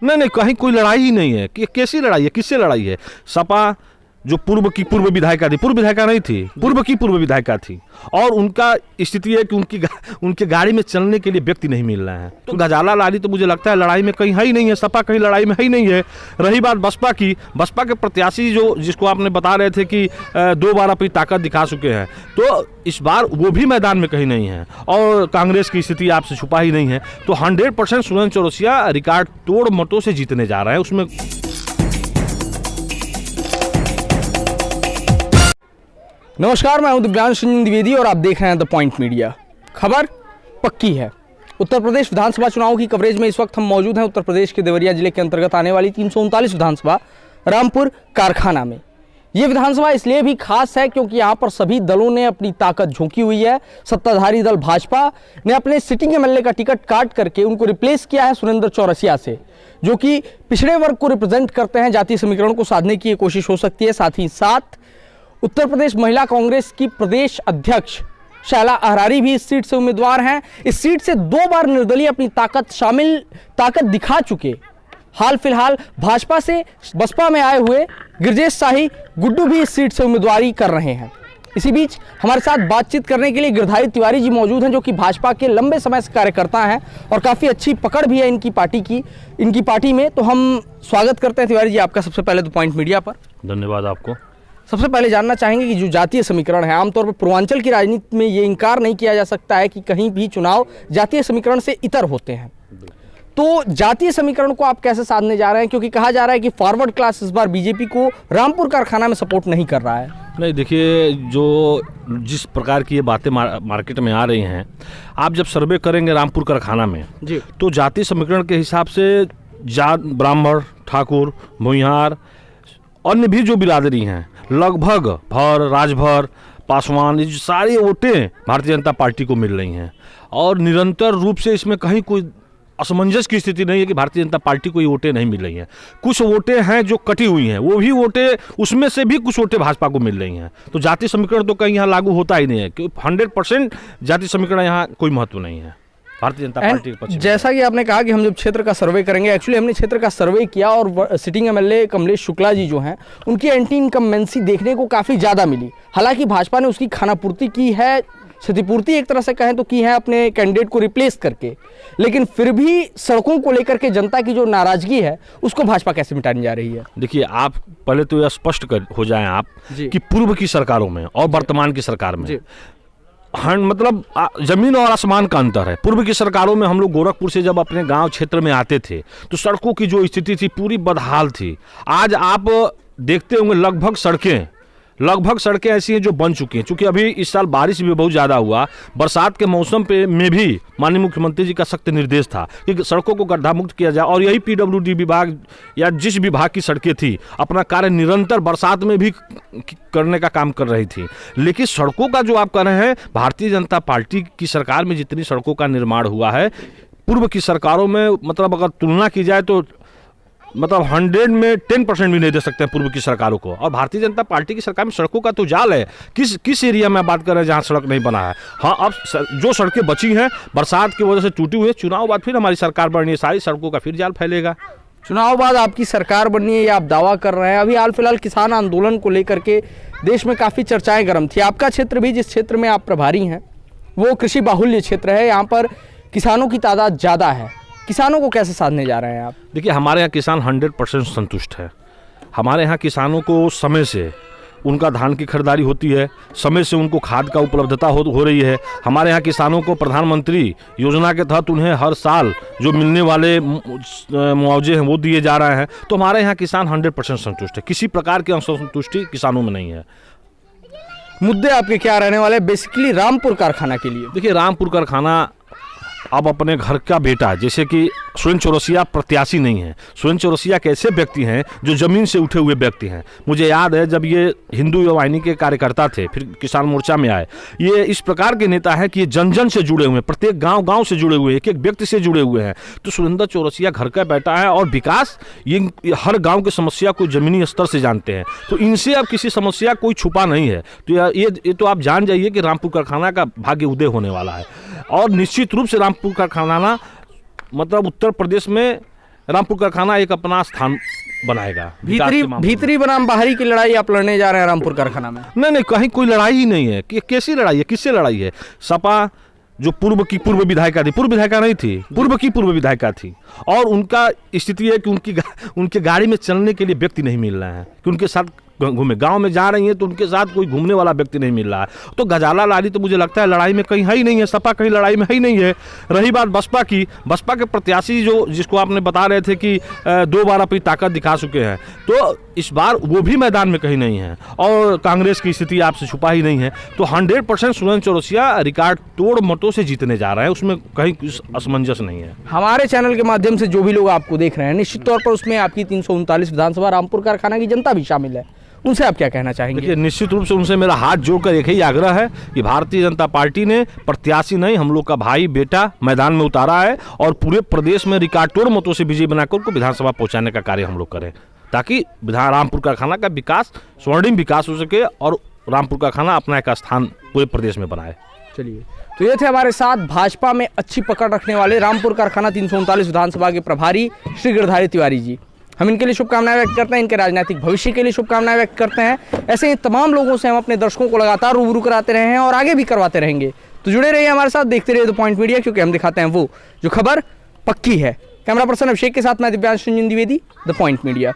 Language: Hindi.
नहीं नहीं, कहीं कोई लड़ाई ही नहीं है। कि कैसी लड़ाई है, किससे लड़ाई है? सपा जो पूर्व की पूर्व विधायिका थी, पूर्व विधायिका नहीं थी, पूर्व की पूर्व विधायिका थी, और उनका स्थिति है कि उनके गाड़ी में चलने के लिए व्यक्ति नहीं मिल रहे हैं। तो गजाला लाली तो मुझे लगता है लड़ाई में कहीं है ही नहीं है, सपा कहीं लड़ाई में है ही नहीं है। रही बात बसपा की, बसपा के प्रत्याशी जो जिसको आपने बता रहे थे कि 2 बार अपनी ताकत दिखा चुके हैं, तो इस बार वो भी मैदान में कहीं नहीं है, और कांग्रेस की स्थिति आपसे छुपा ही नहीं है। तो 100% सुरेंद्र चौरसिया रिकॉर्ड तोड़ मतों से जीतने जा रहे हैं। उसमें नमस्कार, मैं हूं दिव्यांश रंजन द्विवेदी और आप देख रहे हैं द पॉइंट मीडिया। खबर पक्की है। उत्तर प्रदेश विधानसभा चुनाव की कवरेज में इस वक्त हम मौजूद हैं उत्तर प्रदेश के देवरिया जिले के अंतर्गत आने वाली 339 विधानसभा रामपुर कारखाना में। ये विधानसभा इसलिए भी खास है क्योंकि यहाँ पर सभी दलों ने अपनी ताकत झोंकी हुई है। सत्ताधारी दल भाजपा ने अपने सिटिंग एमएलए का टिकट काट करके उनको रिप्लेस किया है सुरेंद्र चौरसिया से, जो कि पिछड़े वर्ग को रिप्रेजेंट करते हैं। जातीय समीकरण को साधने की ये कोशिश हो सकती है। साथ ही साथ उत्तर प्रदेश महिला कांग्रेस की प्रदेश अध्यक्ष शैला अहरारी भी इस सीट से उम्मीदवार हैं। इस सीट से 2 बार निर्दलीय अपनी ताकत दिखा चुके हाल फिलहाल भाजपा से बसपा में आए हुए गिरजेश शाही गुड्डू भी इस सीट से उम्मीदवारी कर रहे हैं। इसी बीच हमारे साथ बातचीत करने के लिए गिरधारी तिवारी जी मौजूद हैं, जो कि भाजपा के लंबे समय से कार्यकर्ता हैं और काफ़ी अच्छी पकड़ भी है इनकी पार्टी में। तो हम स्वागत करते हैं तिवारी जी आपका सबसे पहले द पॉइंट मीडिया पर। धन्यवाद आपको। सबसे पहले जानना चाहेंगे कि जो जातीय समीकरण है, आमतौर पर पूर्वांचल की राजनीति में ये इनकार नहीं किया जा सकता है कि कहीं भी चुनाव जातीय समीकरण से इतर होते हैं। तो जातीय समीकरण को आप कैसे साधने जा रहे हैं, क्योंकि कहा जा रहा है कि फॉरवर्ड क्लास इस बार बीजेपी को रामपुर कारखाना में सपोर्ट नहीं कर रहा है। नहीं, देखिए, जो जिस प्रकार की ये बातें मार्केट में आ रही हैं, आप जब सर्वे करेंगे रामपुर कारखाना में जी, तो जातीय समीकरण के हिसाब से जाट, ब्राह्मण, ठाकुर, भूमिहार, अन्य भी जो बिरादरी हैं, लगभग भर, राजभर, पासवान, ये सारी वोटें भारतीय जनता पार्टी को मिल रही हैं। और निरंतर रूप से इसमें कहीं कोई असमंजस की स्थिति नहीं है कि भारतीय जनता पार्टी को ये वोटें नहीं मिल रही हैं। कुछ वोटें हैं जो कटी हुई हैं, वो भी वोटें, उसमें से भी कुछ वोटें भाजपा को मिल रही हैं। तो जातीय समीकरण तो कहीं यहाँ लागू होता ही नहीं है, क्योंकि 100% जातीय समीकरण यहाँ कोई महत्व नहीं है भारतीय जनता पार्टी के पक्ष में। जैसा कि आपने कहा कि हम जब क्षेत्र का सर्वे करेंगे, एक्चुअली हमने क्षेत्र का सर्वे किया और सिटिंग एमएलए कमलेश शुक्ला जी जो हैं, उनकी एंटी इनकम्बेंसी देखने को काफ़ी ज़्यादा मिली। हालांकि भाजपा ने उसकी खानापूर्ति की है, क्षतिपूर्ति एक तरह से कहें तो की है अपने कैंडिडेट को रिप्लेस करके, लेकिन फिर भी सड़कों को लेकर के जनता की जो नाराजगी है उसको भाजपा कैसे मिटाने जा रही है? देखिए, आप पहले तो यह स्पष्ट हो जाएं आप कि पूर्व की सरकारों में और वर्तमान की सरकार में मतलब जमीन और आसमान का अंतर है। पूर्व की सरकारों में हम लोग गोरखपुर से जब अपने गांव क्षेत्र में आते थे तो सड़कों की जो स्थिति थी पूरी बदहाल थी। आज आप देखते होंगे लगभग सड़कें ऐसी हैं जो बन चुकी हैं। चूंकि अभी इस साल बारिश भी बहुत ज़्यादा हुआ, बरसात के मौसम में भी माननीय मुख्यमंत्री जी का सख्त निर्देश था कि सड़कों को गड्ढा मुक्त किया जाए, और यही पीडब्ल्यूडी विभाग या जिस विभाग की सड़कें थी अपना कार्य निरंतर बरसात में भी करने का काम कर रही थी। लेकिन सड़कों का जो आप कर रहे हैं, भारतीय जनता पार्टी की सरकार में जितनी सड़कों का निर्माण हुआ है पूर्व की सरकारों में, मतलब अगर तुलना की जाए तो मतलब 100 में 10% भी नहीं दे सकते हैं पूर्व की सरकारों को। और भारतीय जनता पार्टी की सरकार में सड़कों का तो जाल है। किस एरिया में बात कर रहे हैं जहां सड़क नहीं बना है? हाँ, अब जो सड़कें बची हैं बरसात की वजह से टूटी हुई है, चुनाव बाद फिर हमारी सरकार बननी है, सारी सड़कों का फिर जाल फैलेगा। चुनाव बाद आपकी सरकार बननी है, ये आप दावा कर रहे हैं। अभी हाल फिलहाल किसान आंदोलन को लेकर के देश में काफ़ी चर्चाएं गर्म थी। आपका क्षेत्र भी, जिस क्षेत्र में आप प्रभारी हैं, वो कृषि बाहुल्य क्षेत्र है। यहाँ पर किसानों की तादाद ज़्यादा है। किसानों को कैसे साधने जा रहे हैं आप? देखिए, हमारे यहाँ किसान 100% संतुष्ट है। हमारे यहाँ किसानों को समय से उनका धान की खरीदारी होती है, समय से उनको खाद का उपलब्धता हो रही है। हमारे यहाँ किसानों को प्रधानमंत्री योजना के तहत उन्हें हर साल जो मिलने वाले मुआवजे हैं वो दिए जा रहे हैं। तो हमारे यहाँ किसान 100% संतुष्ट है। किसी प्रकार की असंतुष्टि किसानों में नहीं है। मुद्दे आपके क्या रहने वाले बेसिकली रामपुर कारखाना के लिए? देखिए, रामपुर कारखाना अब अपने घर का बेटा, जैसे कि सुरेंद्र चौरसिया प्रत्याशी नहीं है। सुरेंद्र चौरसिया कैसे व्यक्ति हैं जो जमीन से उठे हुए व्यक्ति हैं। मुझे याद है जब ये हिंदू युवा वाहिनी के कार्यकर्ता थे, फिर किसान मोर्चा में आए, ये इस प्रकार के नेता है कि ये जन जन से जुड़े हुए हैं, प्रत्येक गांव से जुड़े हुए हैं, एक एक व्यक्ति से जुड़े हुए हैं। तो सुरेंद्र चौरसिया घर का बेटा है और विकास, ये हर गाँव की समस्या को जमीनी स्तर से जानते हैं। तो इनसे अब किसी समस्या कोई छुपा नहीं है। तो ये तो आप जान जाइए कि रामपुर कारखाना का भाग्य उदय होने वाला है। और निश्चित रूप से रामपुर कारखाना मतलब उत्तर प्रदेश में रामपुर कारखाना एक अपना स्थान बनाएगा। विकास के मामले में। भीतरी बनाम बाहरी की लड़ाई आप लड़ने जा रहे हैं रामपुर कारखाना में? नहीं, कहीं कोई लड़ाई ही नहीं है। कैसी लड़ाई है, किससे लड़ाई है? सपा जो पूर्व विधायिका थी, पूर्व विधायिका नहीं थी, पूर्व विधायिका थी, और उनका स्थिति है कि उनके गाड़ी में चलने के लिए व्यक्ति नहीं मिल रहे हैं कि उनके साथ घूमे। गांव में जा रही हैं तो उनके साथ कोई घूमने वाला व्यक्ति नहीं मिल रहा है। तो गजाला लाली तो मुझे लगता है लड़ाई में कहीं है ही नहीं है, सपा कहीं लड़ाई में है ही नहीं है। रही बात बसपा की, बसपा के प्रत्याशी जो जिसको आपने बता रहे थे कि 2 बार अपनी ताकत दिखा चुके हैं, तो इस बार वो भी मैदान में कहीं नहीं है, और कांग्रेस की स्थिति आपसे छुपा ही नहीं है। तो 100% सुरेंद्र चौरसिया रिकॉर्ड तोड़ मतों से जीतने जा रहे हैं, उसमें कहीं कुछ असमंजस नहीं है। हमारे चैनल के माध्यम से जो भी लोग आपको देख रहे हैं, निश्चित तौर पर उसमें आपकी 339 विधानसभा रामपुर कारखाना की जनता भी शामिल है, उनसे आप क्या कहना चाहेंगे? देखिए, निश्चित रूप से उनसे मेरा हाथ जोड़कर एक ही आग्रह है कि भारतीय जनता पार्टी ने प्रत्याशी नहीं, हम लोग का भाई बेटा मैदान में उतारा है, और पूरे प्रदेश में रिकॉर्ड तोड़ मतों से विजयी बनाकर उनको विधानसभा पहुंचाने का कार्य हम लोग करें, ताकि रामपुर कारखाना का विकास, स्वर्णिम विकास हो सके और रामपुर कारखाना अपना एक स्थान पूरे प्रदेश में बनाए। चलिए, तो ये थे हमारे साथ भाजपा में अच्छी पकड़ रखने वाले रामपुर कारखाना 339 विधानसभा के प्रभारी श्री गिरधारी तिवारी जी। हम इनके लिए शुभकामनाएं व्यक्त करते हैं, इनके राजनीतिक भविष्य के लिए शुभकामनाएं व्यक्त करते हैं। ऐसे ही तमाम लोगों से हम अपने दर्शकों को लगातार रूबरू कराते रहे हैं और आगे भी करवाते रहेंगे। तो जुड़े रहिए हमारे साथ, देखते रहिए द पॉइंट मीडिया, क्योंकि हम दिखाते हैं वो जो खबर पक्की है। कैमरा पर्सन अभिषेक के साथ मैं Divyansh Ranjan Dwivedi, the point media.